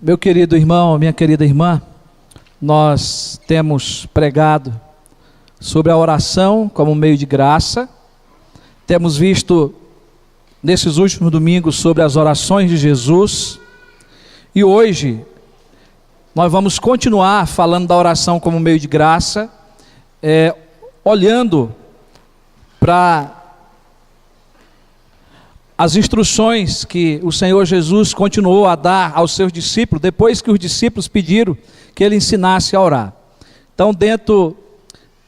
Meu querido irmão, minha querida irmã, nós temos pregado sobre a oração como meio de graça. Temos visto nesses últimos domingos sobre as orações de Jesus. E hoje nós vamos continuar falando da oração como meio de graça, olhando para as instruções que o Senhor Jesus continuou a dar aos seus discípulos, depois que os discípulos pediram que ele ensinasse a orar. Então, dentro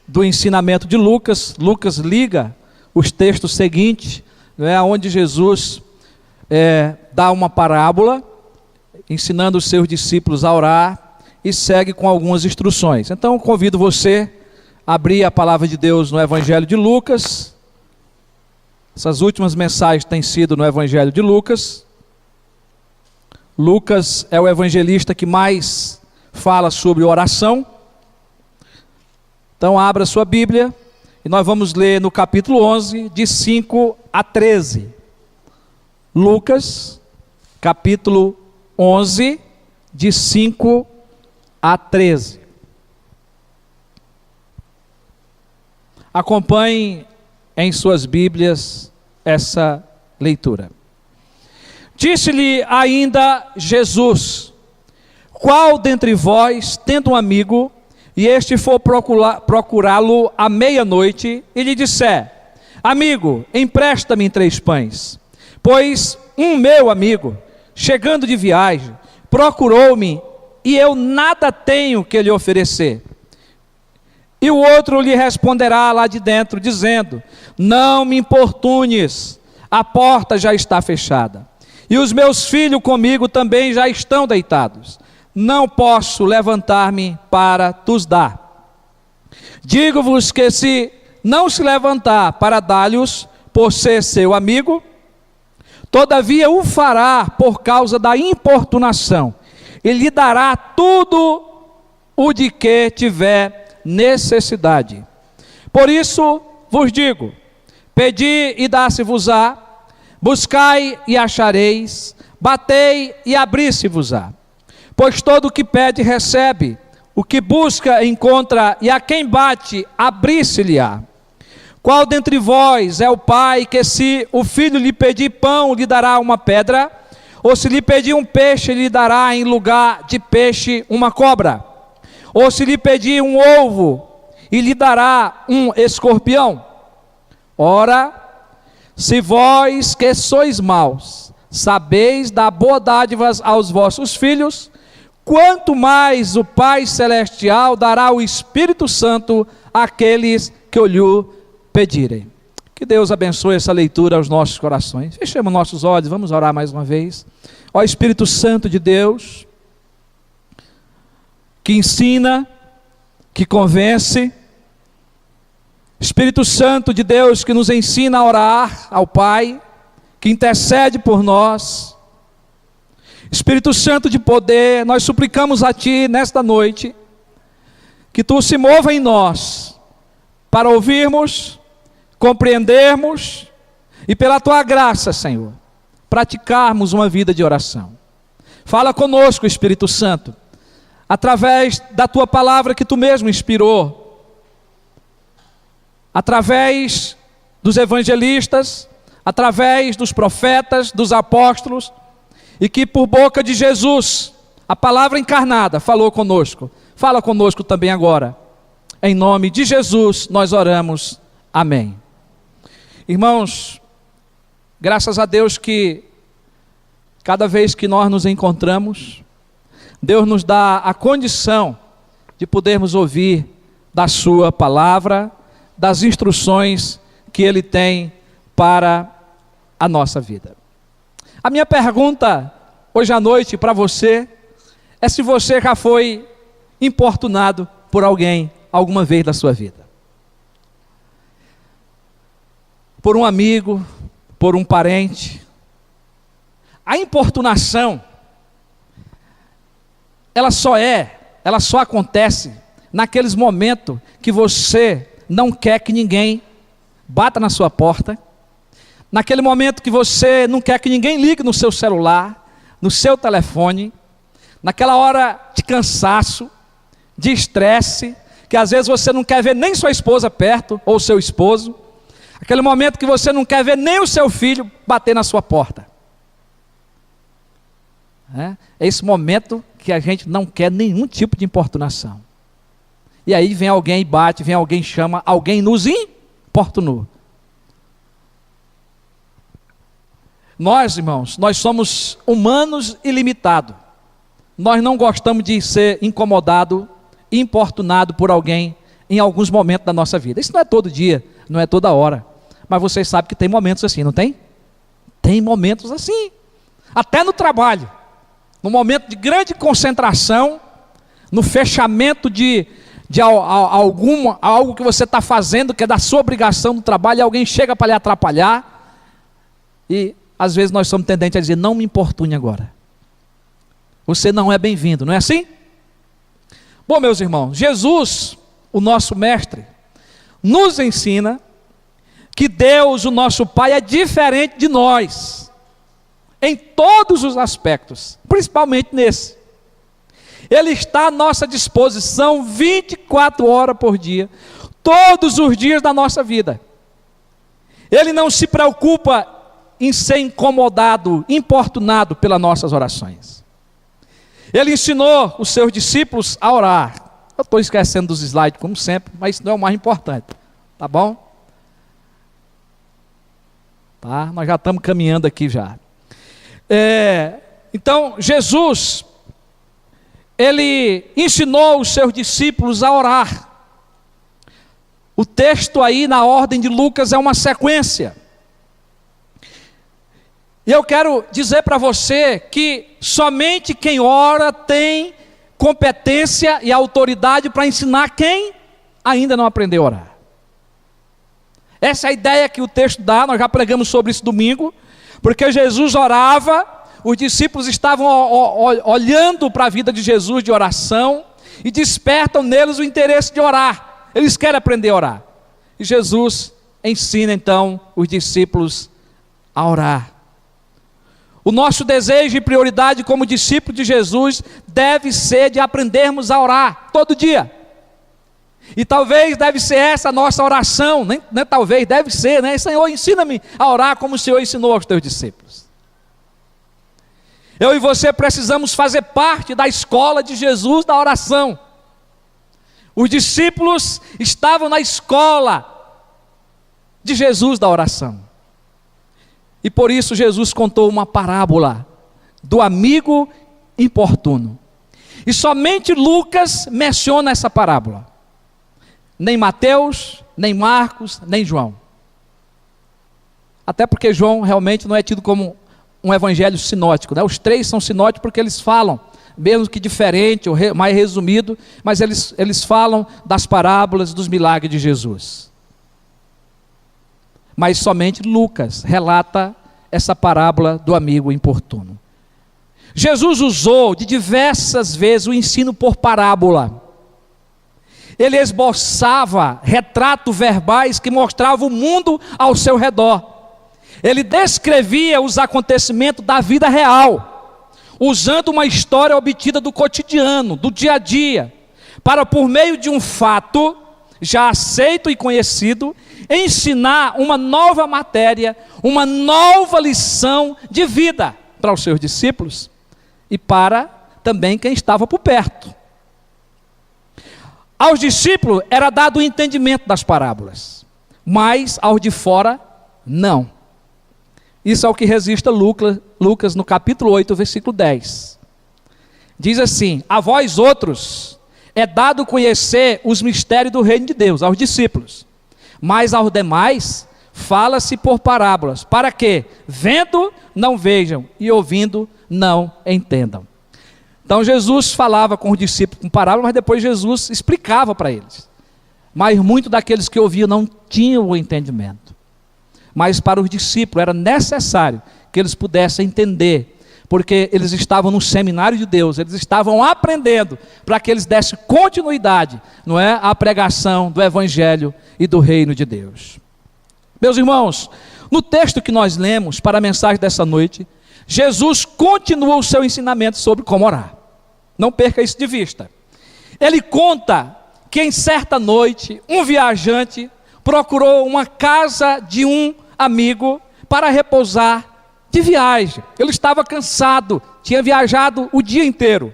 do ensinamento de Lucas, Lucas liga os textos seguintes, onde Jesus dá uma parábola, ensinando os seus discípulos a orar, e segue com algumas instruções. Então, convido você a abrir a palavra de Deus no Evangelho de Lucas. Essas últimas mensagens têm sido no Evangelho de Lucas. Lucas é o evangelista que mais fala sobre oração. Então abra sua Bíblia e nós vamos ler no capítulo 11, de 5 a 13. Lucas, capítulo 11, de 5 a 13. Acompanhe em suas Bíblias essa leitura. Disse-lhe ainda Jesus: qual dentre vós, tendo um amigo, e este for procurá-lo à meia-noite, e lhe disser: amigo, empresta-me 3 pães, pois um meu amigo, chegando de viagem, procurou-me, e eu nada tenho que lhe oferecer. E o outro lhe responderá lá de dentro, dizendo: não me importunes, a porta já está fechada, e os meus filhos comigo também já estão deitados, não posso levantar-me para tos dar. Digo-vos que se não se levantar para dar-lhes por ser seu amigo, todavia o fará por causa da importunação, e lhe dará tudo o de que tiver necessidade. Por isso vos digo: pedi e dá-se-vos-á, buscai e achareis, batei e abri-se-vos-á. Pois todo o que pede recebe, o que busca encontra, e a quem bate abri-se-lhe-á. Qual dentre vós é o pai que, se o filho lhe pedir pão, lhe dará uma pedra? Ou se lhe pedir um peixe, lhe dará em lugar de peixe uma cobra? Ou se lhe pedir um ovo, e lhe dará um escorpião? Ora, se vós que sois maus, sabeis dar boas dádivas aos vossos filhos, quanto mais o Pai Celestial dará o Espírito Santo àqueles que o lhe pedirem. Que Deus abençoe essa leitura aos nossos corações. Fechemos nossos olhos, vamos orar mais uma vez. Ó Espírito Santo de Deus, que ensina, que convence, Espírito Santo de Deus que nos ensina a orar ao Pai, que intercede por nós, Espírito Santo de poder, nós suplicamos a Ti nesta noite, que Tu se mova em nós, para ouvirmos, compreendermos, e pela Tua graça, Senhor, praticarmos uma vida de oração. Fala conosco, Espírito Santo, através da Tua palavra que Tu mesmo inspirou, através dos evangelistas, através dos profetas, dos apóstolos, e que por boca de Jesus, a palavra encarnada, falou conosco. Fala conosco também agora. Em nome de Jesus nós oramos. Amém. Irmãos, graças a Deus que cada vez que nós nos encontramos, Deus nos dá a condição de podermos ouvir da sua palavra, das instruções que Ele tem para a nossa vida. A minha pergunta hoje à noite para você é se você já foi importunado por alguém alguma vez da sua vida. Por um amigo, por um parente. A importunação, ela só acontece naqueles momentos que você não quer que ninguém bata na sua porta, naquele momento que você não quer que ninguém ligue no seu celular, no seu telefone, naquela hora de cansaço, de estresse, que às vezes você não quer ver nem sua esposa perto, ou seu esposo, aquele momento que você não quer ver nem o seu filho bater na sua porta. É esse momento que a gente não quer nenhum tipo de importunação. E aí vem alguém e bate, vem alguém e chama, alguém nos importunou. Nós, irmãos, nós somos humanos e limitados. Nós não gostamos de ser incomodado, importunado por alguém em alguns momentos da nossa vida. Isso não é todo dia, não é toda hora. Mas vocês sabem que tem momentos assim, não tem? Tem momentos assim. Até no trabalho. No momento de grande concentração, no fechamento de algo que você está fazendo, que é da sua obrigação no trabalho, e alguém chega para lhe atrapalhar. E às vezes nós somos tendentes a dizer, não me importune agora. Você não é bem-vindo, não é assim? Bom, meus irmãos, Jesus, o nosso mestre, nos ensina que Deus, o nosso Pai, é diferente de nós, em todos os aspectos, principalmente nesse. Ele está à nossa disposição 24 horas por dia, todos os dias da nossa vida. Ele não se preocupa em ser incomodado, importunado pelas nossas orações. Ele ensinou os seus discípulos a orar. Eu estou esquecendo dos slides, como sempre, mas isso não é o mais importante. Tá bom? Tá? Nós já estamos caminhando aqui já. Então, Jesus, ele ensinou os seus discípulos a orar. O texto aí, na ordem de Lucas, é uma sequência. E eu quero dizer para você que somente quem ora tem competência e autoridade para ensinar quem ainda não aprendeu a orar. Essa é a ideia que o texto dá, nós já pregamos sobre isso domingo, porque Jesus orava, os discípulos estavam olhando para a vida de Jesus de oração, e despertam neles o interesse de orar, eles querem aprender a orar. E Jesus ensina então os discípulos a orar. O nosso desejo e prioridade como discípulo de Jesus deve ser de aprendermos a orar todo dia. E talvez deve ser essa a nossa oração, talvez, deve ser, né? Senhor, ensina-me a orar como o Senhor ensinou aos teus discípulos. Eu e você precisamos fazer parte da escola de Jesus da oração. Os discípulos estavam na escola de Jesus da oração. E por isso Jesus contou uma parábola do amigo importuno. E somente Lucas menciona essa parábola. Nem Mateus, nem Marcos, nem João. Até porque João realmente não é tido como um evangelho sinótico, né? Os três são sinóticos porque eles falam, mesmo que diferente, ou mais resumido, mas eles falam das parábolas, dos milagres de Jesus. Mas somente Lucas relata essa parábola do amigo importuno. Jesus usou de diversas vezes o ensino por parábola. Ele esboçava retratos verbais que mostravam o mundo ao seu redor. Ele descrevia os acontecimentos da vida real, usando uma história obtida do cotidiano, do dia a dia, para por meio de um fato já aceito e conhecido, ensinar uma nova matéria, uma nova lição de vida para os seus discípulos e para também quem estava por perto. Aos discípulos era dado o entendimento das parábolas, mas aos de fora, não. Isso é o que registra Lucas no capítulo 8, versículo 10. Diz assim: a vós outros é dado conhecer os mistérios do reino de Deus, aos discípulos, mas aos demais fala-se por parábolas, para que, vendo, não vejam, e ouvindo, não entendam. Então Jesus falava com os discípulos com parábolas, mas depois Jesus explicava para eles. Mas muitos daqueles que ouviam não tinham o entendimento. Mas para os discípulos era necessário que eles pudessem entender, porque eles estavam no seminário de Deus, eles estavam aprendendo, para que eles dessem continuidade, não é, à pregação do Evangelho e do Reino de Deus. Meus irmãos, no texto que nós lemos para a mensagem dessa noite, Jesus continua o seu ensinamento sobre como orar. Não perca isso de vista. Ele conta que em certa noite, um viajante procurou uma casa de um amigo para repousar de viagem. Ele estava cansado, tinha viajado o dia inteiro.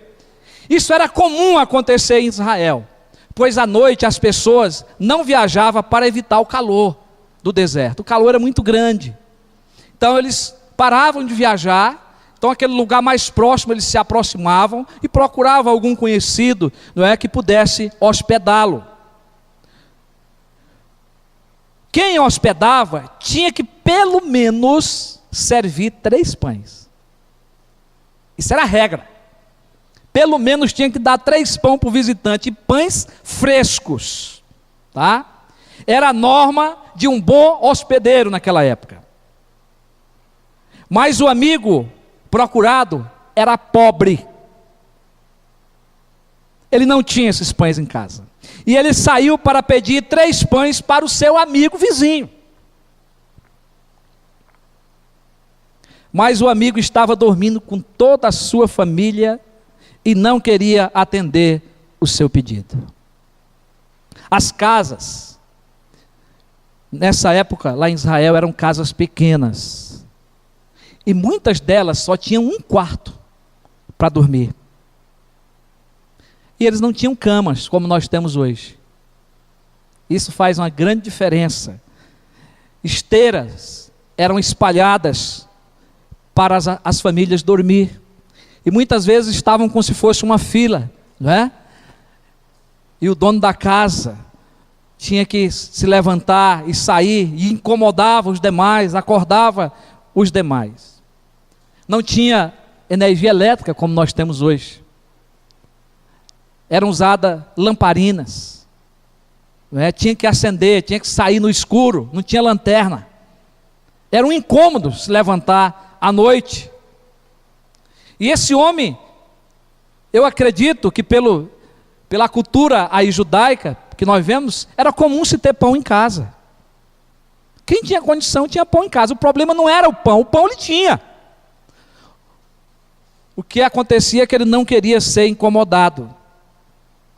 Isso era comum acontecer em Israel, pois à noite as pessoas não viajavam para evitar o calor do deserto. O calor era muito grande. Então eles paravam de viajar. Então aquele lugar mais próximo eles se aproximavam e procuravam algum conhecido, não é, que pudesse hospedá-lo. Quem hospedava tinha que pelo menos servir 3 pães. Isso era a regra. Pelo menos tinha que dar 3 pães para o visitante, e pães frescos, tá? Era a norma de um bom hospedeiro naquela época. Mas o amigo procurado era pobre. Ele não tinha esses pães em casa. E ele saiu para pedir 3 pães para o seu amigo vizinho. Mas o amigo estava dormindo com toda a sua família e não queria atender o seu pedido. As casas, nessa época lá em Israel, eram casas pequenas. E muitas delas só tinham um quarto para dormir. E eles não tinham camas como nós temos hoje. Isso faz uma grande diferença. Esteiras eram espalhadas para as famílias dormir. E muitas vezes estavam como se fosse uma fila, não é? E o dono da casa tinha que se levantar e sair, e incomodava os demais, acordava os demais. Não tinha energia elétrica como nós temos hoje. Eram usadas lamparinas, não é? Tinha que acender, tinha que sair no escuro, não tinha lanterna. Era um incômodo se levantar à noite. E esse homem, eu acredito que pela cultura aí judaica que nós vemos, era comum se ter pão em casa. Quem tinha condição tinha pão em casa. O problema não era o pão ele tinha. O que acontecia é que ele não queria ser incomodado.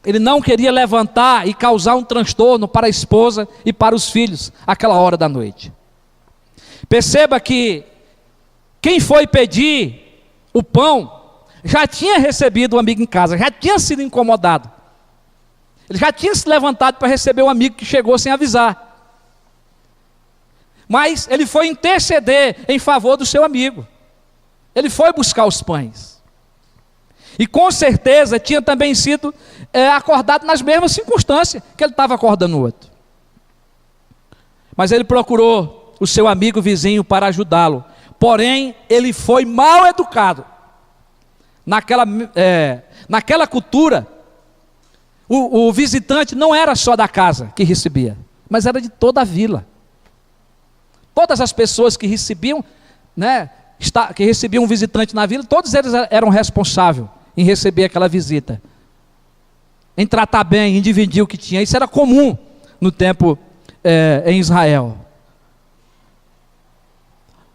Ele não queria levantar e causar um transtorno para a esposa e para os filhos, àquela hora da noite. Perceba que quem foi pedir o pão já tinha recebido o amigo em casa, já tinha sido incomodado. Ele já tinha se levantado para receber o amigo que chegou sem avisar. Mas ele foi interceder em favor do seu amigo. Ele foi buscar os pães. E com certeza tinha também sido acordado nas mesmas circunstâncias que ele estava acordando o outro. Mas ele procurou o seu amigo vizinho para ajudá-lo. Porém, ele foi mal educado. Naquela cultura, o visitante não era só da casa que recebia, mas era de toda a vila. Todas as pessoas que recebiam, que recebiam um visitante na vila, todos eles eram responsáveis em receber aquela visita, em tratar bem, em dividir o que tinha. Isso era comum no tempo em Israel.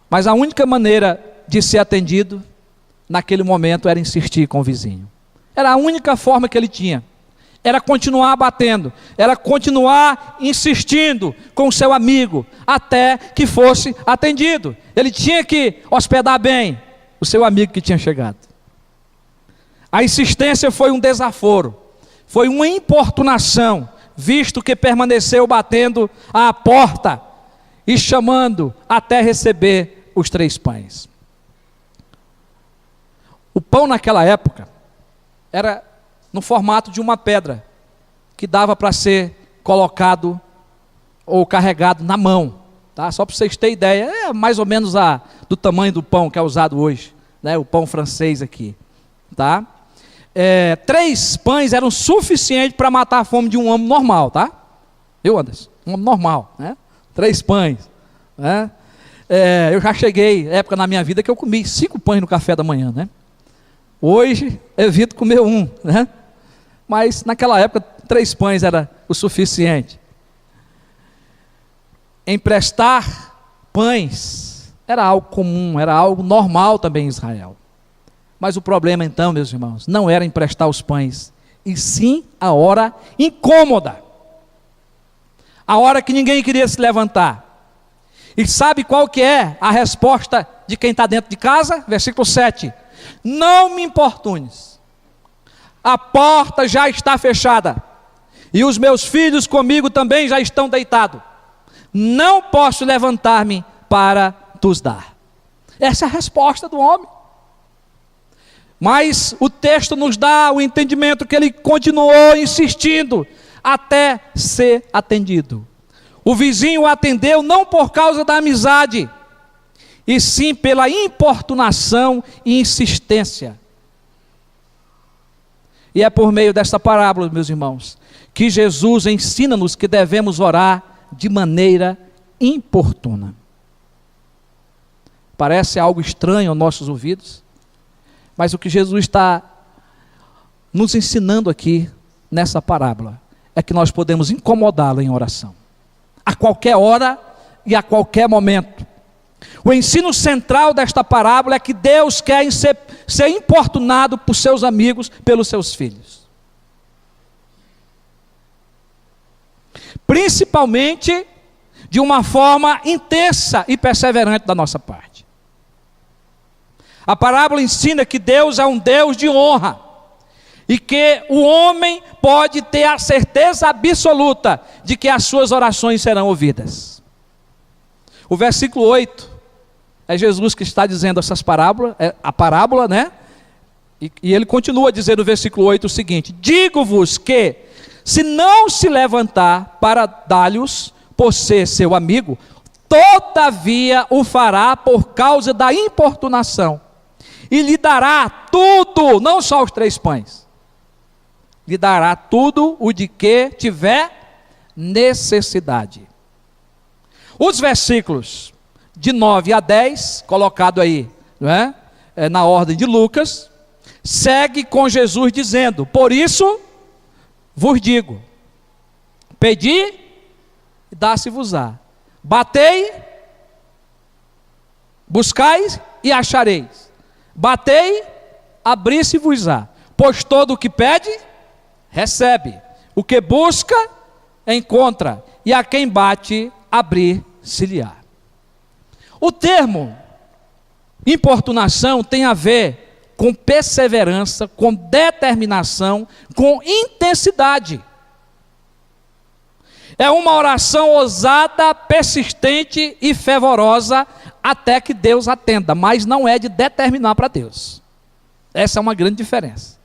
Mas a única maneira de ser atendido naquele momento era insistir com o vizinho. Era a única forma que ele tinha. Era continuar batendo, era continuar insistindo com o seu amigo, até que fosse atendido. Ele tinha que hospedar bem o seu amigo que tinha chegado. A insistência foi um desaforo, foi uma importunação, visto que permaneceu batendo à porta e chamando até receber os 3 pães. O pão naquela época era no formato de uma pedra, que dava para ser colocado ou carregado na mão, tá? Só para vocês terem ideia, é mais ou menos do tamanho do pão que é usado hoje, né? O pão francês aqui, tá? 3 pães eram suficientes para matar a fome de um homem normal, tá? Viu, Anderson? Um homem normal, né? 3 pães, né? Eu já cheguei, época na minha vida que eu comi 5 pães no café da manhã, né? Hoje, evito comer 1, né? Mas naquela época, 3 pães era o suficiente. Emprestar pães era algo comum, era algo normal também em Israel. Mas o problema então, meus irmãos, não era emprestar os pães, e sim a hora incômoda. A hora que ninguém queria se levantar. E sabe qual que é a resposta de quem está dentro de casa? Versículo 7. Não me importunes. A porta já está fechada. E os meus filhos comigo também já estão deitados. Não posso levantar-me para tos dar. Essa é a resposta do homem. Mas o texto nos dá o entendimento que ele continuou insistindo até ser atendido. O vizinho o atendeu não por causa da amizade, e sim pela importunação e insistência. E é por meio desta parábola, meus irmãos, que Jesus ensina-nos que devemos orar de maneira importuna. Parece algo estranho aos nossos ouvidos, mas o que Jesus está nos ensinando aqui nessa parábola é que nós podemos incomodá-lo em oração, a qualquer hora e a qualquer momento. O ensino central desta parábola é que Deus quer ser importunado por seus amigos, pelos seus filhos. Principalmente de uma forma intensa e perseverante da nossa parte. A parábola ensina que Deus é um Deus de honra, e que o homem pode ter a certeza absoluta de que as suas orações serão ouvidas. O versículo 8, é Jesus que está dizendo essas parábolas, a parábola, né? E ele continua dizendo no versículo 8 o seguinte: digo-vos que, se não se levantar para dar-lhes, por ser seu amigo, todavia o fará por causa da importunação, e lhe dará tudo, não só os 3 pães, lhe dará tudo o de que tiver necessidade. Os versículos de 9 a 10, colocado aí, não é? Na ordem de Lucas, segue com Jesus dizendo: por isso vos digo, pedi e dá-se-vos-á, batei, buscai e achareis, batei, abri-se-vos-á, pois todo o que pede, recebe, o que busca, encontra, e a quem bate, abrir-se-lhe-á. O termo importunação tem a ver com perseverança, com determinação, com intensidade. É uma oração ousada, persistente e fervorosa, até que Deus atenda, mas não é de determinar para Deus. Essa é uma grande diferença.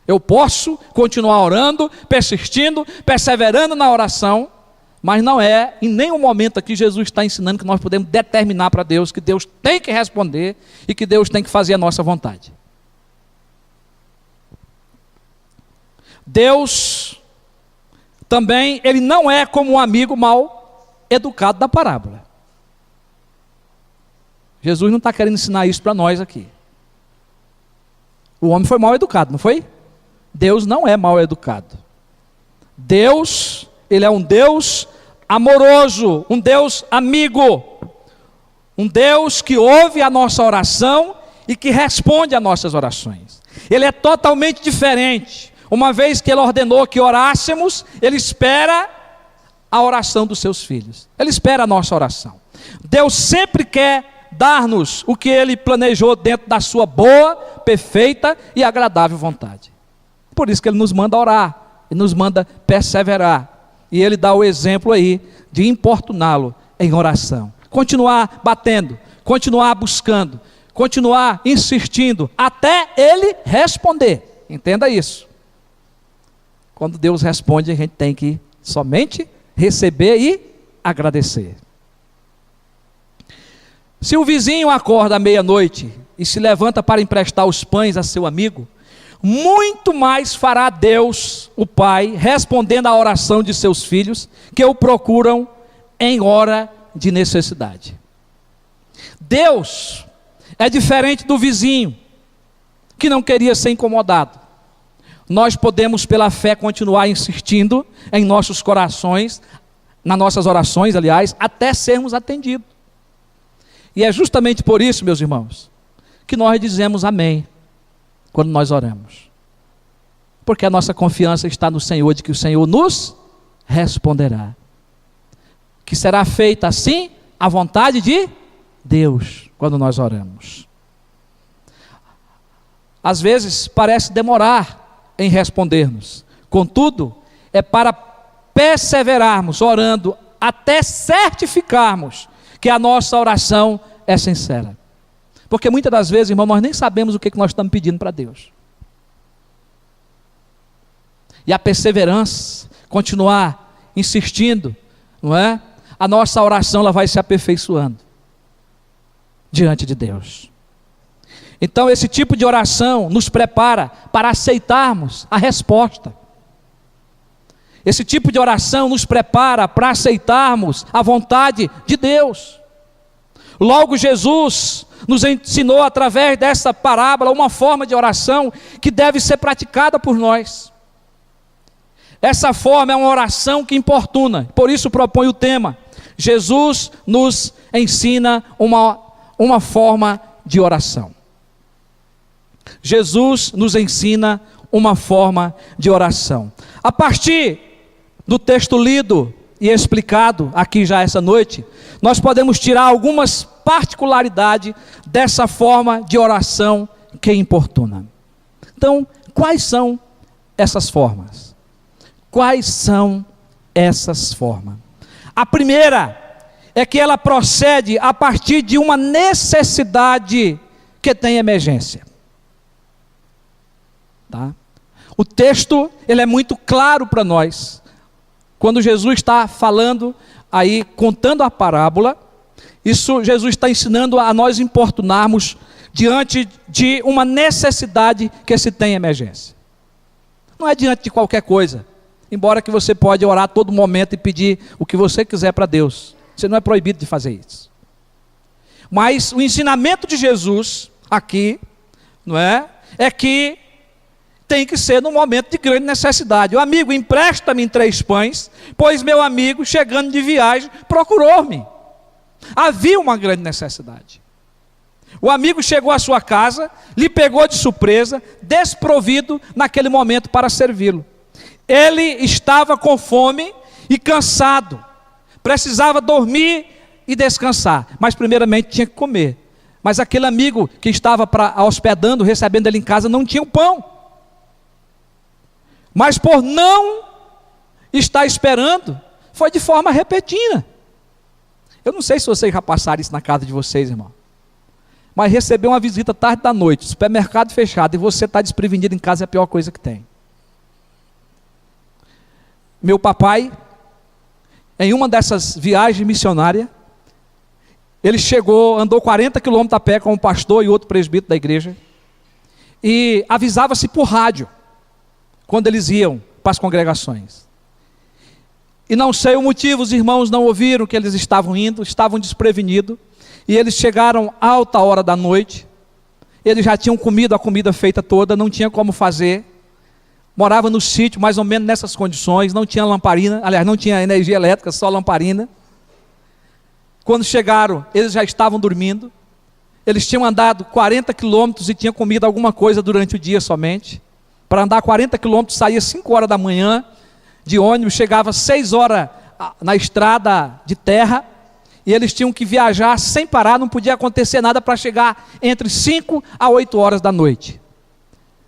Eu posso continuar orando, persistindo, perseverando na oração, mas não é em nenhum momento aqui Jesus está ensinando que nós podemos determinar para Deus que Deus tem que responder e que Deus tem que fazer a nossa vontade. Deus também, ele não é como um amigo mal educado da parábola. Jesus não está querendo ensinar isso para nós aqui. O homem foi mal educado, não foi? Deus não é mal educado. Deus, ele é um Deus amoroso, um Deus amigo, um Deus que ouve a nossa oração e que responde às nossas orações. Ele é totalmente diferente. Uma vez que ele ordenou que orássemos, ele espera a oração dos seus filhos. Ele espera a nossa oração. Deus sempre quer dar-nos o que ele planejou dentro da sua boa, perfeita e agradável vontade. Por isso que ele nos manda orar, ele nos manda perseverar. E ele dá o exemplo aí de importuná-lo em oração. Continuar batendo, continuar buscando, continuar insistindo, até ele responder. Entenda isso. Quando Deus responde, a gente tem que somente receber e agradecer. Se o vizinho acorda à meia-noite e se levanta para emprestar os pães a seu amigo, muito mais fará Deus, o Pai, respondendo à oração de seus filhos, que o procuram em hora de necessidade. Deus é diferente do vizinho, que não queria ser incomodado. Nós podemos, pela fé, continuar insistindo em nossos corações, nas nossas orações, aliás, até sermos atendidos. E é justamente por isso, meus irmãos, que nós dizemos amém quando nós oramos. Porque a nossa confiança está no Senhor, de que o Senhor nos responderá. Que será feita assim a vontade de Deus quando nós oramos. Às vezes parece demorar em responder-nos. Contudo, é para perseverarmos orando até certificarmos que a nossa oração é sincera. Porque muitas das vezes, irmão, nós nem sabemos o que nós estamos pedindo para Deus. E a perseverança, continuar insistindo, não é? A nossa oração ela vai se aperfeiçoando diante de Deus. Então esse tipo de oração nos prepara para aceitarmos a resposta. Esse tipo de oração nos prepara para aceitarmos a vontade de Deus. Logo Jesus nos ensinou através dessa parábola uma forma de oração que deve ser praticada por nós. Essa forma é uma oração que importuna, por isso propõe o tema. Jesus nos ensina uma forma de oração. Jesus nos ensina uma forma de oração. A partir do texto lido e explicado aqui já essa noite, nós podemos tirar algumas particularidades dessa forma de oração que é importuna. Então, quais são essas formas? Quais são essas formas? A primeira é que ela procede a partir de uma necessidade que tem emergência. Tá? O texto ele é muito claro para nós. Quando Jesus está falando aí, contando a parábola, isso Jesus está ensinando a nós importunarmos diante de uma necessidade que se tem emergência. Não é diante de qualquer coisa. Embora que você pode orar a todo momento e pedir o que você quiser para Deus. Você não é proibido de fazer isso. Mas o ensinamento de Jesus aqui, não é? É que tem que ser num momento de grande necessidade. O amigo, empresta-me 3 pães, pois meu amigo, chegando de viagem, procurou-me. Havia uma grande necessidade. O amigo chegou à sua casa, lhe pegou de surpresa, desprovido naquele momento para servi-lo. Ele estava com fome e cansado, precisava dormir e descansar, mas primeiramente tinha que comer. Mas aquele amigo que estava hospedando, recebendo ele em casa, não tinha o pão. Mas por não estar esperando, foi de forma repentina. Eu não sei se vocês já passaram isso na casa de vocês, irmão. Mas receber uma visita tarde da noite, supermercado fechado, e você está desprevenido em casa é a pior coisa que tem. Meu papai, em uma dessas viagens missionárias, ele chegou, andou 40 quilômetros a pé com um pastor e outro presbítero da igreja, e avisava-se por rádio, quando eles iam para as congregações. E não sei o motivo, os irmãos não ouviram que eles estavam indo, estavam desprevenidos, e eles chegaram alta hora da noite, eles já tinham comido a comida feita toda, não tinha como fazer, morava no sítio mais ou menos nessas condições, não tinha lamparina, aliás, não tinha energia elétrica, só lamparina. Quando chegaram, eles já estavam dormindo, eles tinham andado 40 quilômetros e tinham comido alguma coisa durante o dia somente. Para andar 40 quilômetros, saía 5 horas da manhã de ônibus, chegava 6 horas na estrada de terra, e eles tinham que viajar sem parar, não podia acontecer nada para chegar entre 5 a 8 horas da noite.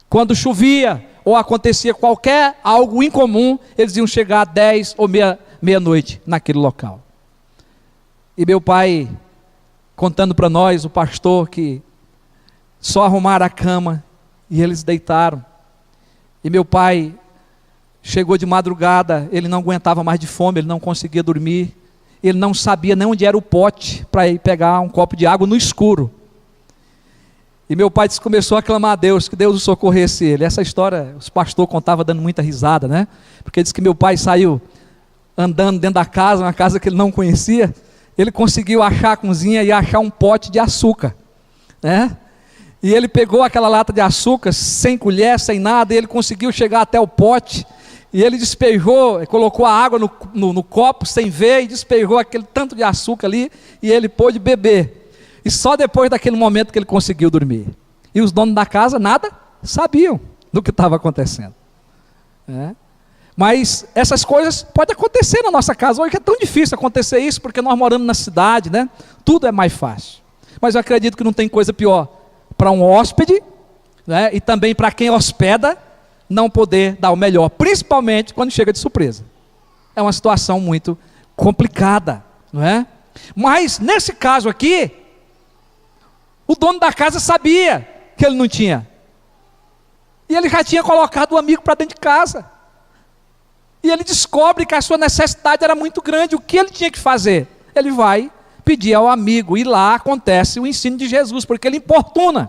Quando chovia, ou acontecia qualquer algo incomum, eles iam chegar 10 ou meia-noite naquele local. E meu pai, contando para nós, o pastor, que só arrumaram a cama, e eles deitaram. E meu pai chegou de madrugada, ele não aguentava mais de fome, ele não conseguia dormir, ele não sabia nem onde era o pote para ir pegar um copo de água no escuro. E meu pai começou a clamar a Deus, que Deus o socorresse ele. Essa história, os pastores contavam dando muita risada, né? Porque diz que meu pai saiu andando dentro da casa, uma casa que ele não conhecia, ele conseguiu achar a cozinha e achar um pote de açúcar, né? E ele pegou aquela lata de açúcar, sem colher, sem nada, e ele conseguiu chegar até o pote, e ele despejou, colocou a água no copo, sem ver, e despejou aquele tanto de açúcar ali, e ele pôde beber. E só depois daquele momento que ele conseguiu dormir. E os donos da casa nada sabiam do que estava acontecendo. Mas essas coisas podem acontecer na nossa casa. Hoje é tão difícil acontecer isso, porque nós moramos na cidade, né? Tudo é mais fácil. Mas eu acredito que não tem coisa pior para um hóspede, né? E também para quem hospeda, não poder dar o melhor, principalmente quando chega de surpresa. É uma situação muito complicada, não é? Mas nesse caso aqui, o dono da casa sabia que ele não tinha. E ele já tinha colocado o amigo para dentro de casa. E ele descobre que a sua necessidade era muito grande. O que ele tinha que fazer? Ele vai pedir ao amigo. E lá acontece o ensino de Jesus, porque ele importuna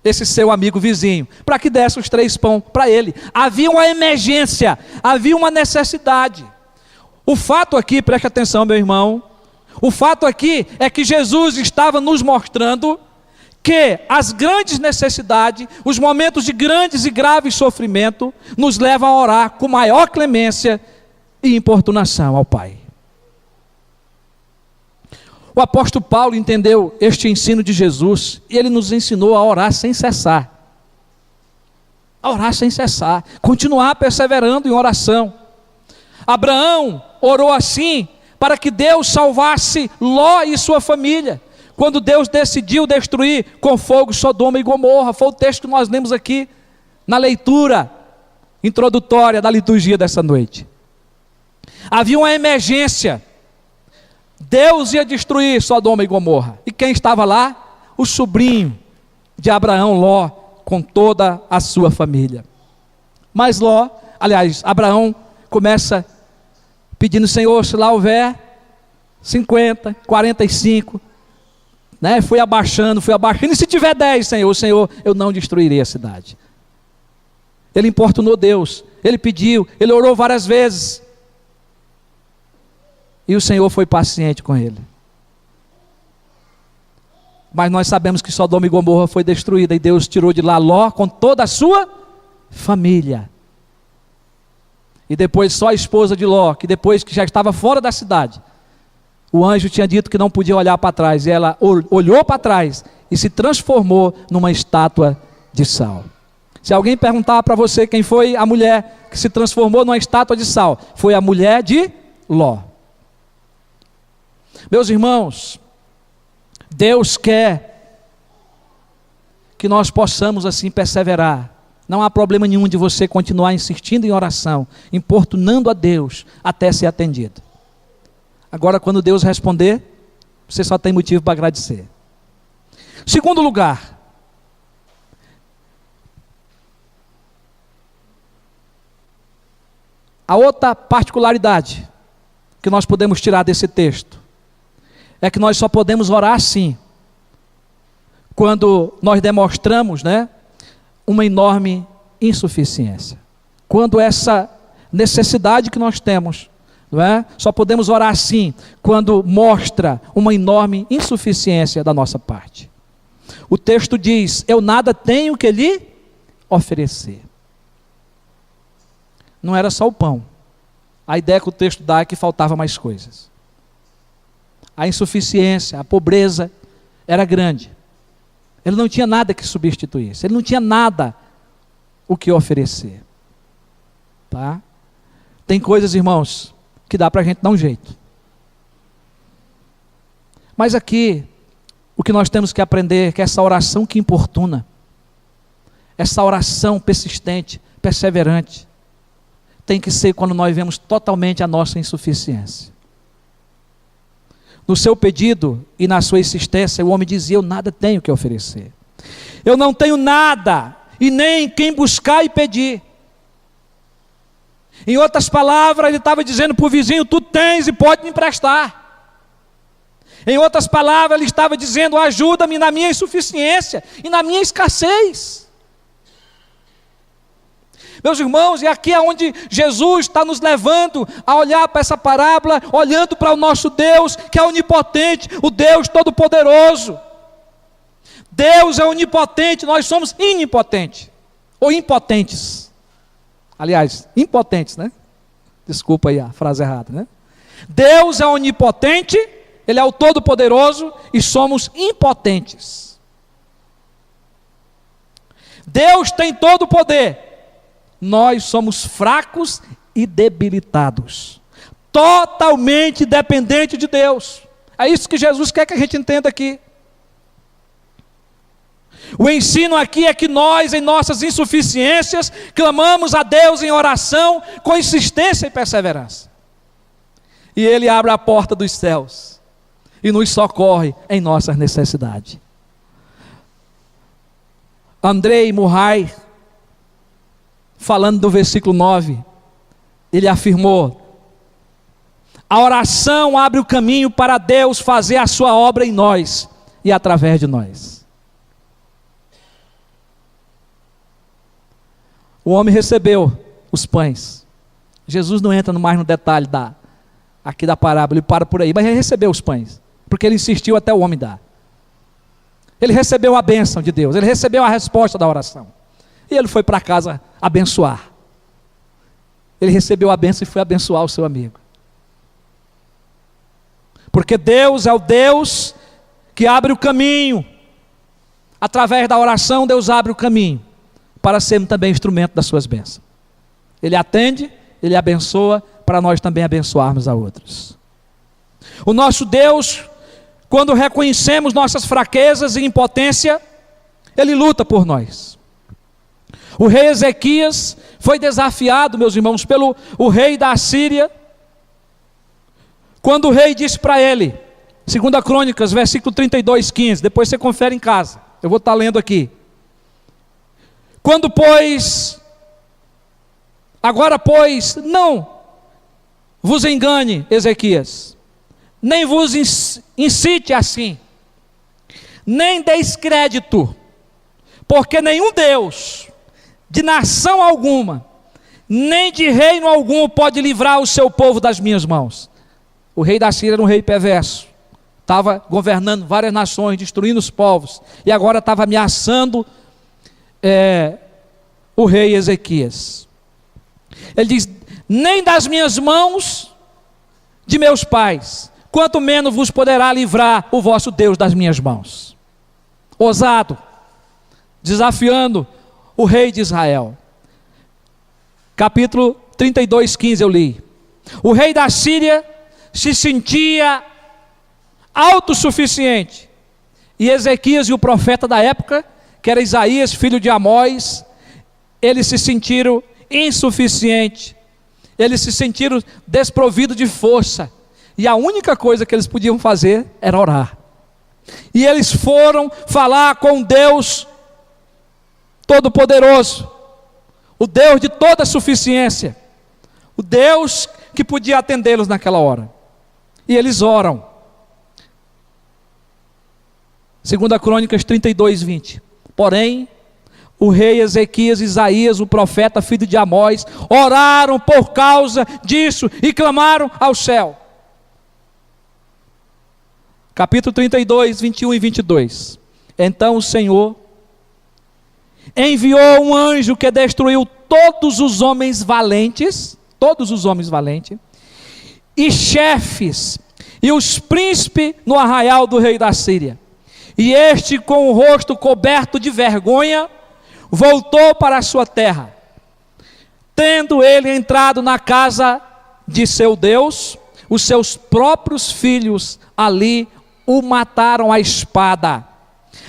esse seu amigo vizinho, para que desse os 3 pães para ele. Havia uma emergência, havia uma necessidade. O fato aqui, preste atenção, meu irmão, o fato aqui é que Jesus estava nos mostrando que as grandes necessidades, os momentos de grandes e graves sofrimento, nos levam a orar com maior clemência e importunação ao Pai. O apóstolo Paulo entendeu este ensino de Jesus e ele nos ensinou a orar sem cessar. A orar sem cessar, continuar perseverando em oração. Abraão orou assim para que Deus salvasse Ló e sua família, quando Deus decidiu destruir com fogo Sodoma e Gomorra. Foi o texto que nós lemos aqui na leitura introdutória da liturgia dessa noite. Havia uma emergência. Deus ia destruir Sodoma e Gomorra. E quem estava lá? O sobrinho de Abraão, Ló, com toda a sua família. Mas Abraão começa pedindo: Senhor, se lá houver 50, 45, né? Fui abaixando, e se tiver 10, Senhor, eu não destruirei a cidade. Ele importunou Deus, ele pediu, ele orou várias vezes. E o Senhor foi paciente com ele. Mas nós sabemos que Sodoma e Gomorra foi destruída, e Deus tirou de lá Ló com toda a sua família. E depois só a esposa de Ló, que depois que já estava fora da cidade, o anjo tinha dito que não podia olhar para trás, e ela olhou para trás e se transformou numa estátua de sal. Se alguém perguntar para você quem foi a mulher que se transformou numa estátua de sal, foi a mulher de Ló. Meus irmãos, Deus quer que nós possamos assim perseverar. Não há problema nenhum de você continuar insistindo em oração, importunando a Deus até ser atendido. Agora, quando Deus responder, você só tem motivo para agradecer. Segundo lugar, a outra particularidade que nós podemos tirar desse texto é que nós só podemos orar assim quando nós demonstramos, uma enorme insuficiência. Quando essa necessidade que nós temos, só podemos orar assim quando mostra uma enorme insuficiência da nossa parte. O texto diz: eu nada tenho que lhe oferecer. Não era só o pão. A ideia que o texto dá é que faltava mais coisas. A insuficiência, a pobreza era grande. Ele não tinha nada que substituísse. Ele não tinha nada o que oferecer. Tá? Tem coisas, irmãos, que dá para a gente dar um jeito. Mas aqui, o que nós temos que aprender é que essa oração que importuna, essa oração persistente, perseverante, tem que ser quando nós vemos totalmente a nossa insuficiência. No seu pedido e na sua insistência, o homem dizia: eu nada tenho que oferecer. Eu não tenho nada, e nem quem buscar e pedir. Em outras palavras, ele estava dizendo para o vizinho: tu tens e pode me emprestar. Em outras palavras, ele estava dizendo: ajuda-me na minha insuficiência e na minha escassez. Meus irmãos, e aqui é onde Jesus está nos levando a olhar para essa parábola, olhando para o nosso Deus, que é onipotente, o Deus todo-poderoso. Deus é onipotente, nós somos inimpotentes, ou impotentes. Aliás, impotentes, Desculpa aí a frase errada, Deus é onipotente Ele é o Todo-Poderoso e somos impotentes. Deus tem todo o poder, nós somos fracos e debilitados, totalmente dependente de Deus. É isso que Jesus quer que a gente entenda aqui. O ensino aqui é que nós, em nossas insuficiências, clamamos a Deus em oração, com insistência e perseverança. E Ele abre a porta dos céus e nos socorre em nossas necessidades. Andrei Murray, falando do versículo 9, ele afirmou: a oração abre o caminho para Deus fazer a sua obra em nós e através de nós. O homem recebeu os pães. Jesus não entra mais no detalhe aqui da parábola, ele para por aí, mas ele recebeu os pães, porque ele insistiu até o homem dar. Ele recebeu a bênção de Deus, ele recebeu a resposta da oração, e ele foi para casa abençoar. Ele recebeu a bênção e foi abençoar o seu amigo. Porque Deus é o Deus que abre o caminho. Através da oração, Deus abre o caminho para sermos também instrumento das suas bênçãos. Ele atende, Ele abençoa, para nós também abençoarmos a outros. O nosso Deus, quando reconhecemos nossas fraquezas e impotência, Ele luta por nós. O rei Ezequias foi desafiado, meus irmãos, pelo rei da Assíria, quando o rei disse para ele, 2 Crônicas, versículo 32, 15, depois você confere em casa, eu vou estar lendo aqui. Agora pois, não vos engane, Ezequias, nem vos incite assim, nem deis crédito, porque nenhum Deus, de nação alguma, nem de reino algum, pode livrar o seu povo das minhas mãos. O rei da Síria era um rei perverso, estava governando várias nações, destruindo os povos, e agora estava ameaçando o rei Ezequias. Ele diz: nem das minhas mãos de meus pais, quanto menos vos poderá livrar o vosso Deus das minhas mãos. Ousado, desafiando o rei de Israel. Capítulo 32, 15 eu li. O rei da Síria se sentia autossuficiente, e Ezequias e o profeta da época, que era Isaías, filho de Amós, eles se sentiram insuficientes, eles se sentiram desprovidos de força, e a única coisa que eles podiam fazer era orar. E eles foram falar com Deus Todo-Poderoso, o Deus de toda suficiência, o Deus que podia atendê-los naquela hora. E eles oram. 2 Crônicas 32, 20. Porém, o rei Ezequias e Isaías, o profeta, filho de Amós, oraram por causa disso e clamaram ao céu. Capítulo 32, 21 e 22. Então o Senhor enviou um anjo que destruiu todos os homens valentes, e chefes, e os príncipes no arraial do rei da Síria. E este, com o rosto coberto de vergonha, voltou para a sua terra. Tendo ele entrado na casa de seu Deus, os seus próprios filhos ali o mataram à espada.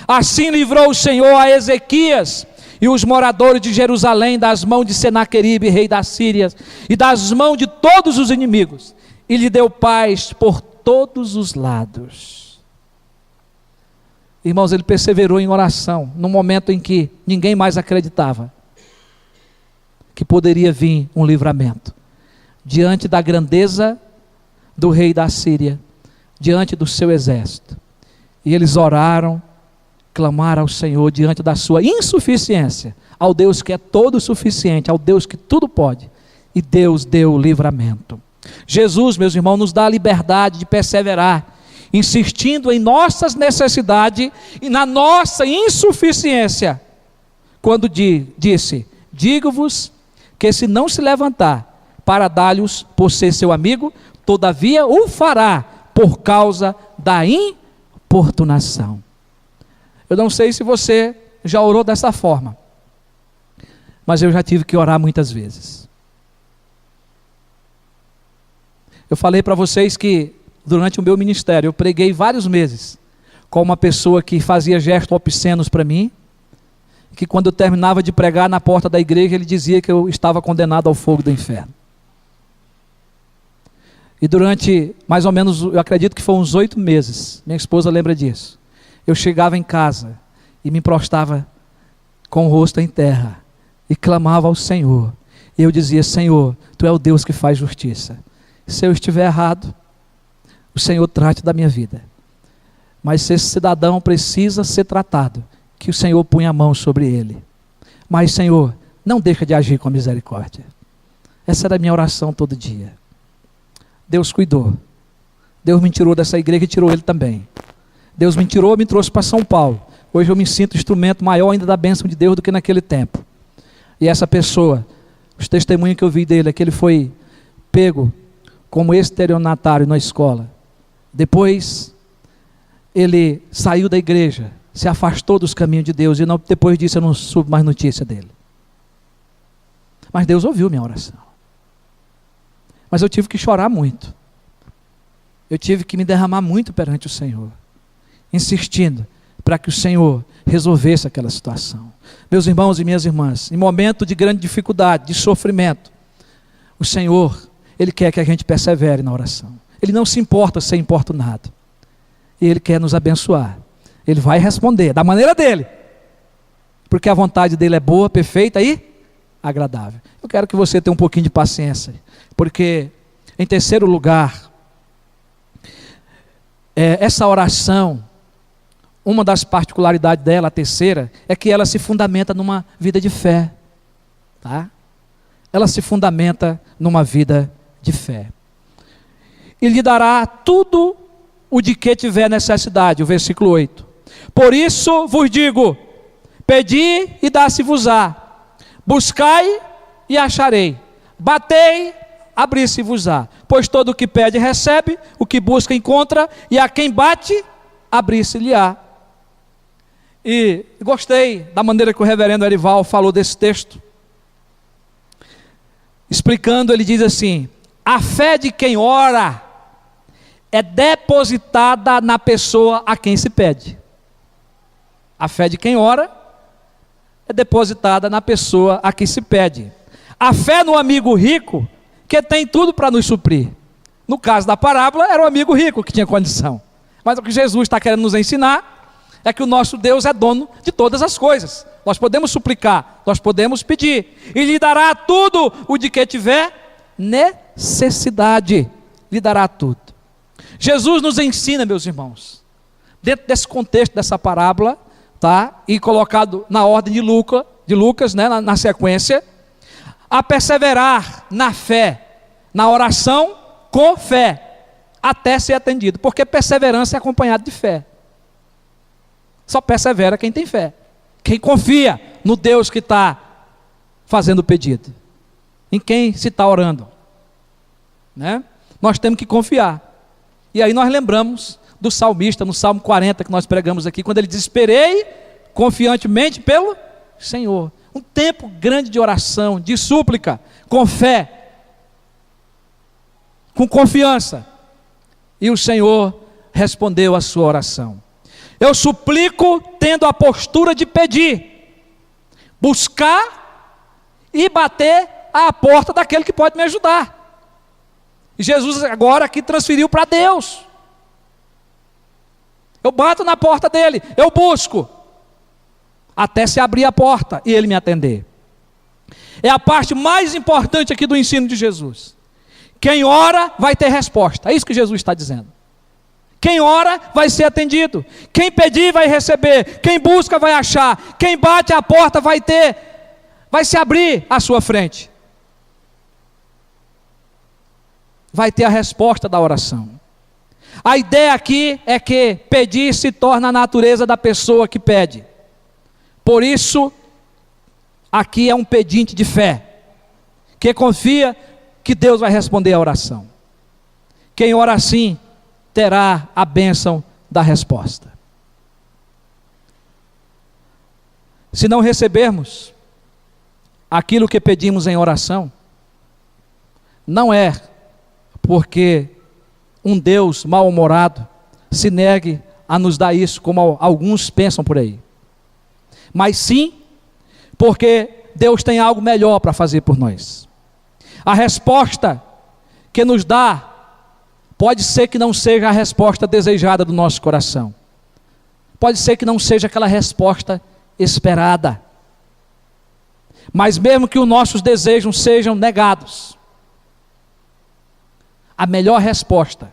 Assim livrou o Senhor a Ezequias e os moradores de Jerusalém das mãos de Senaqueribe, rei da Síria, e das mãos de todos os inimigos, e lhe deu paz por todos os lados. Irmãos, ele perseverou em oração, num momento em que ninguém mais acreditava que poderia vir um livramento, diante da grandeza do rei da Síria, diante do seu exército. E eles oraram, clamaram ao Senhor diante da sua insuficiência, ao Deus que é todo suficiente, ao Deus que tudo pode, e Deus deu o livramento. Jesus, meus irmãos, nos dá a liberdade de perseverar, insistindo em nossas necessidades e na nossa insuficiência, quando disse: digo-vos que se não se levantar para dar-lhes por ser seu amigo, todavia o fará por causa da importunação. Eu não sei se você já orou dessa forma, mas eu já tive que orar muitas vezes. Eu falei para vocês que durante o meu ministério eu preguei vários meses com uma pessoa que fazia gestos obscenos para mim, que quando eu terminava de pregar na porta da igreja, ele dizia que eu estava condenado ao fogo do inferno. E durante mais ou menos, eu acredito que foi uns 8 meses, minha esposa lembra disso, eu chegava em casa e me prostava com o rosto em terra e clamava ao Senhor, e eu dizia: Senhor, Tu é o Deus que faz justiça. Se eu estiver errado, o Senhor trate da minha vida, mas se esse cidadão precisa ser tratado, que o Senhor ponha a mão sobre ele, mas Senhor, não deixa de agir com misericórdia. Essa era a minha oração todo dia. Deus cuidou, Deus me tirou dessa igreja e tirou ele também. Deus me tirou, me trouxe para São Paulo. Hoje eu me sinto instrumento maior ainda da bênção de Deus do que naquele tempo. E essa pessoa, os testemunhos que eu vi dele é que ele foi pego como estelionatário na escola. Depois ele saiu da igreja, se afastou dos caminhos de Deus, e depois disso eu não soube mais notícia dele. Mas Deus ouviu minha oração. Mas eu tive que chorar muito. Eu tive que me derramar muito perante o Senhor, insistindo para que o Senhor resolvesse aquela situação. Meus irmãos e minhas irmãs, em momento de grande dificuldade, de sofrimento, o Senhor, Ele quer que a gente persevere na oração. Ele não se importa ser importunado. E Ele quer nos abençoar. Ele vai responder da maneira dEle, porque a vontade dEle é boa, perfeita e agradável. Eu quero que você tenha um pouquinho de paciência, porque, em terceiro lugar, essa oração, uma das particularidades dela, a terceira, é que ela se fundamenta numa vida de fé, tá? Ela se fundamenta numa vida de fé. E lhe dará tudo o de que tiver necessidade, o versículo 8. Por isso vos digo, pedi e dá-se-vos-á, buscai e acharei, batei, abrir-se-vos-á, pois todo o que pede recebe, o que busca encontra, e a quem bate, abrir-se-lhe-á. E gostei da maneira que o reverendo Erival falou desse texto. Explicando, ele diz assim: a fé de quem ora é depositada na pessoa a quem se pede. A fé de quem ora é depositada na pessoa a quem se pede. A fé no amigo rico, que tem tudo para nos suprir. No caso da parábola, era o amigo rico que tinha condição. Mas o que Jesus está querendo nos ensinar é que o nosso Deus é dono de todas as coisas. Nós podemos suplicar, nós podemos pedir, e lhe dará tudo o de que tiver necessidade. Lhe dará tudo. Jesus nos ensina, meus irmãos, dentro desse contexto dessa parábola, tá? E colocado na ordem de Lucas, né? na sequência, a perseverar na fé, na oração com fé, até ser atendido, porque perseverança é acompanhada de fé. Só persevera quem tem fé, quem confia no Deus que está fazendo o pedido, em quem se está orando, né? Nós temos que confiar. E aí nós lembramos do salmista no Salmo 40 que nós pregamos aqui, quando ele diz: esperei confiantemente pelo Senhor. Um tempo grande de oração, de súplica, com fé, com confiança, e o Senhor respondeu a sua oração. Eu suplico tendo a postura de pedir, buscar e bater à porta daquele que pode me ajudar. E Jesus agora aqui transferiu para Deus. Eu bato na porta dele, eu busco, até se abrir a porta e ele me atender. É a parte mais importante aqui do ensino de Jesus. Quem ora vai ter resposta, é isso que Jesus está dizendo. Quem ora vai ser atendido, quem pedir vai receber, quem busca vai achar, quem bate a porta vai se abrir à sua frente. Vai ter a resposta da oração. A ideia aqui é que pedir se torna a natureza da pessoa que pede. Por isso, aqui é um pedinte de fé, que confia que Deus vai responder a oração. Quem ora assim, terá a bênção da resposta. Se não recebermos aquilo que pedimos em oração, não é porque um Deus mal-humorado se negue a nos dar isso, como alguns pensam por aí, mas sim porque Deus tem algo melhor para fazer por nós. A resposta que nos dá pode ser que não seja a resposta desejada do nosso coração, pode ser que não seja aquela resposta esperada, mas mesmo que os nossos desejos sejam negados, a melhor resposta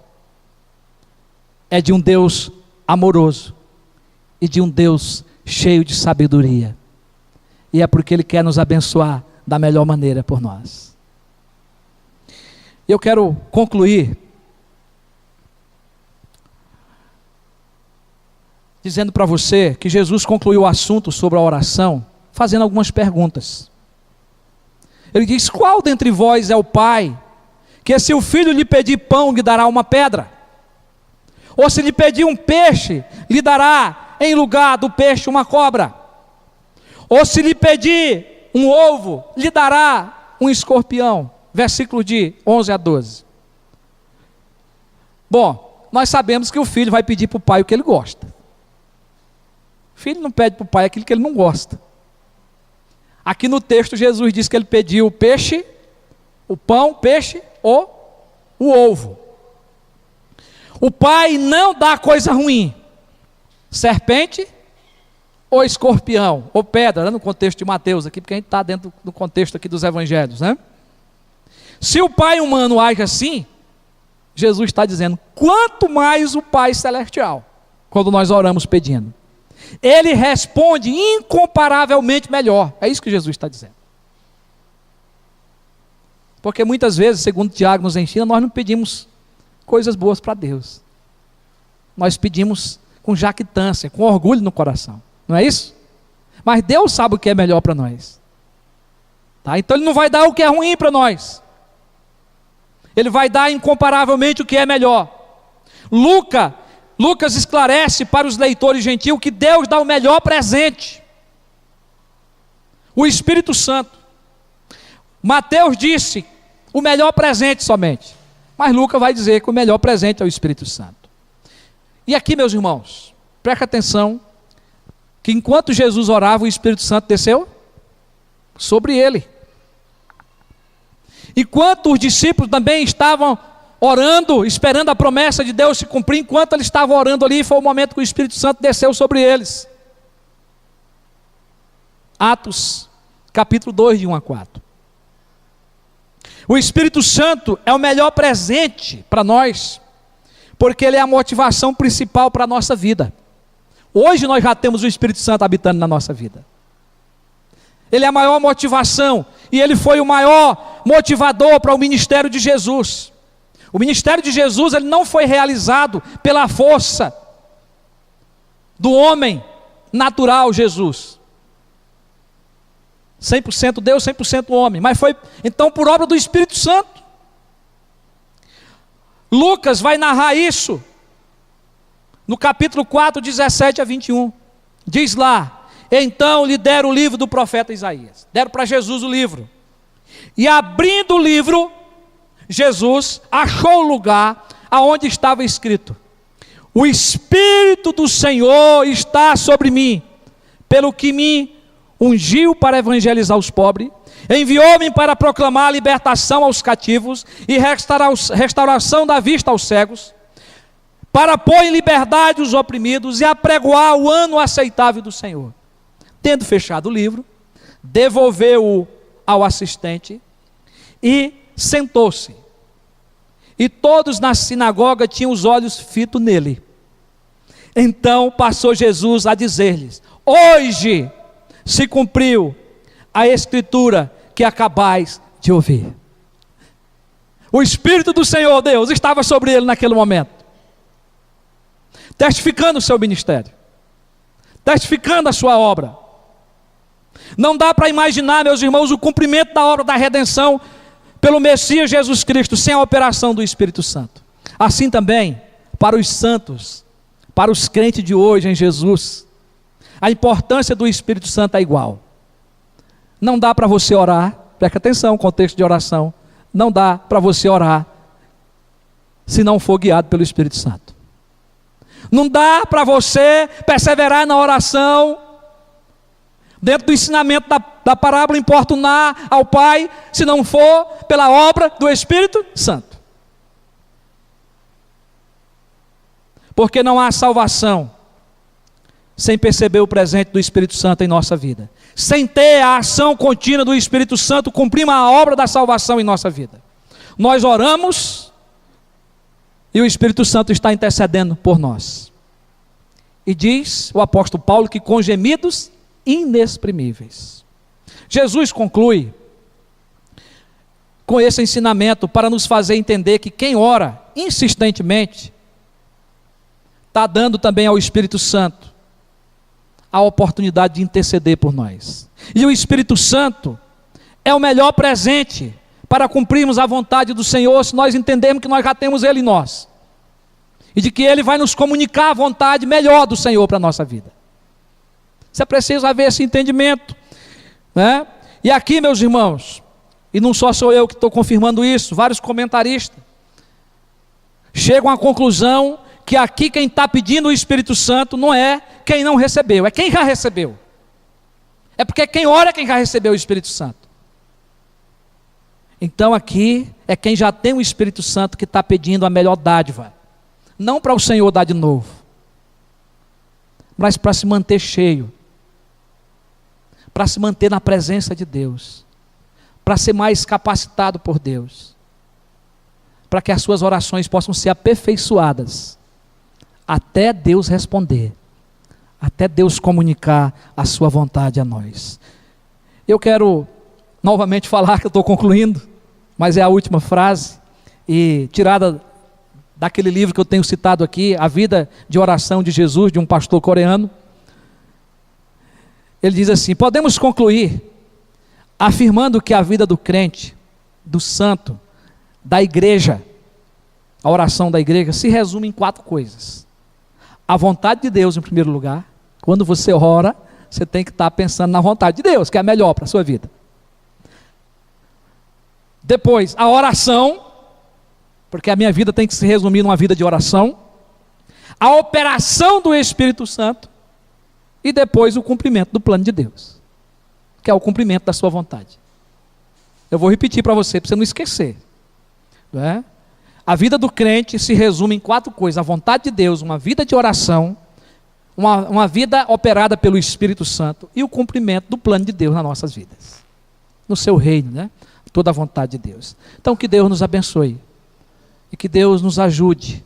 é de um Deus amoroso e de um Deus cheio de sabedoria, e é porque Ele quer nos abençoar da melhor maneira por nós. Eu quero concluir dizendo para você que Jesus concluiu o assunto sobre a oração fazendo algumas perguntas. Ele diz: qual dentre vós é o pai que se o filho lhe pedir pão, lhe dará uma pedra? Ou se lhe pedir um peixe, lhe dará em lugar do peixe uma cobra? Ou se lhe pedir um ovo, lhe dará um escorpião? Versículo de 11 a 12. Bom, nós sabemos que o filho vai pedir para o pai o que ele gosta. O filho não pede para o pai aquilo que ele não gosta. Aqui no texto Jesus diz que ele pediu o peixe, o pão, peixe ou o ovo. O pai não dá coisa ruim, serpente ou escorpião, ou pedra, né? No contexto de Mateus aqui, porque a gente está dentro do contexto aqui dos evangelhos, né? Se o pai humano age assim, Jesus está dizendo, quanto mais o Pai Celestial, quando nós oramos pedindo, Ele responde incomparavelmente melhor. É isso que Jesus está dizendo. Porque muitas vezes, segundo Tiago nos ensina, nós não pedimos coisas boas para Deus. Nós pedimos com jactância, com orgulho no coração. Não é isso? Mas Deus sabe o que é melhor para nós. Tá? Então Ele não vai dar o que é ruim para nós. Ele vai dar incomparavelmente o que é melhor. Lucas esclarece para os leitores gentios que Deus dá o melhor presente. O Espírito Santo. Mateus disse o melhor presente somente. Mas Lucas vai dizer que o melhor presente é o Espírito Santo. E aqui, meus irmãos, preste atenção, que enquanto Jesus orava, o Espírito Santo desceu sobre ele. Enquanto os discípulos também estavam orando, esperando a promessa de Deus se cumprir, enquanto eles estavam orando ali, foi o momento que o Espírito Santo desceu sobre eles. Atos, capítulo 2, de 1 a 4. O Espírito Santo é o melhor presente para nós, porque ele é a motivação principal para a nossa vida. Hoje nós já temos o Espírito Santo habitando na nossa vida. Ele é a maior motivação, e ele foi o maior motivador para o ministério de Jesus. O ministério de Jesus, ele não foi realizado pela força do homem natural Jesus. 100% Deus, 100% homem, mas foi então por obra do Espírito Santo. Lucas vai narrar isso no capítulo 4, 17 a 21. Diz lá: então lhe deram o livro do profeta Isaías. Deram para Jesus o livro. E abrindo o livro, Jesus achou o lugar aonde estava escrito: o Espírito do Senhor está sobre mim, pelo que me ungiu para evangelizar os pobres, enviou-me para proclamar a libertação aos cativos e restauração da vista aos cegos, para pôr em liberdade os oprimidos e apregoar o ano aceitável do Senhor. Tendo fechado o livro, devolveu-o ao assistente e sentou-se. E todos na sinagoga tinham os olhos fitos nele. Então passou Jesus a dizer-lhes: hoje se cumpriu a escritura que acabais de ouvir. O Espírito do Senhor Deus estava sobre ele naquele momento, testificando o seu ministério, testificando a sua obra. Não dá para imaginar, meus irmãos, o cumprimento da obra da redenção pelo Messias Jesus Cristo sem a operação do Espírito Santo. Assim também, para os santos, para os crentes de hoje em Jesus, a importância do Espírito Santo é igual. Não dá para você orar, preste atenção, contexto de oração, não dá para você orar se não for guiado pelo Espírito Santo. Não dá para você perseverar na oração, dentro do ensinamento da parábola, importunar ao Pai, se não for pela obra do Espírito Santo. Porque não há salvação sem perceber o presente do Espírito Santo em nossa vida, sem ter a ação contínua do Espírito Santo cumprindo a obra da salvação em nossa vida. Nós oramos e o Espírito Santo está intercedendo por nós. E diz o apóstolo Paulo que com gemidos inexprimíveis. Jesus conclui com esse ensinamento para nos fazer entender que quem ora insistentemente está dando também ao Espírito Santo a oportunidade de interceder por nós. E o Espírito Santo é o melhor presente para cumprirmos a vontade do Senhor, se nós entendermos que nós já temos Ele em nós, e de que Ele vai nos comunicar a vontade melhor do Senhor para a nossa vida. Você precisa haver esse entendimento, né? E aqui, meus irmãos, e não só sou eu que estou confirmando isso, vários comentaristas chegam à conclusão que aqui quem está pedindo o Espírito Santo não é quem não recebeu, é quem já recebeu. É porque quem ora é quem já recebeu o Espírito Santo. Então aqui é quem já tem o Espírito Santo que está pedindo a melhor dádiva. Não para o Senhor dar de novo, mas para se manter cheio, para se manter na presença de Deus, para ser mais capacitado por Deus, para que as suas orações possam ser aperfeiçoadas, até Deus responder, até Deus comunicar a sua vontade a nós. Eu quero novamente falar, que eu estou concluindo, mas é a última frase, e tirada daquele livro que eu tenho citado aqui, A Vida de Oração de Jesus, de um pastor coreano. Ele diz assim: podemos concluir afirmando que a vida do crente, do santo, da igreja, a oração da igreja se resume em 4 coisas. A vontade de Deus em primeiro lugar. Quando você ora, você tem que estar pensando na vontade de Deus, que é a melhor para a sua vida. Depois, a oração, porque a minha vida tem que se resumir numa vida de oração. A operação do Espírito Santo. E depois o cumprimento do plano de Deus, que é o cumprimento da sua vontade. Eu vou repetir para você não esquecer, não é? A vida do crente se resume em 4 coisas: a vontade de Deus, uma vida de oração, uma vida operada pelo Espírito Santo e o cumprimento do plano de Deus nas nossas vidas, no seu reino, né? Toda a vontade de Deus. Então que Deus nos abençoe e que Deus nos ajude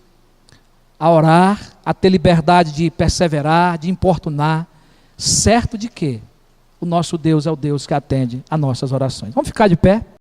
a orar, a ter liberdade de perseverar, de importunar, certo de que o nosso Deus é o Deus que atende a nossas orações. Vamos ficar de pé?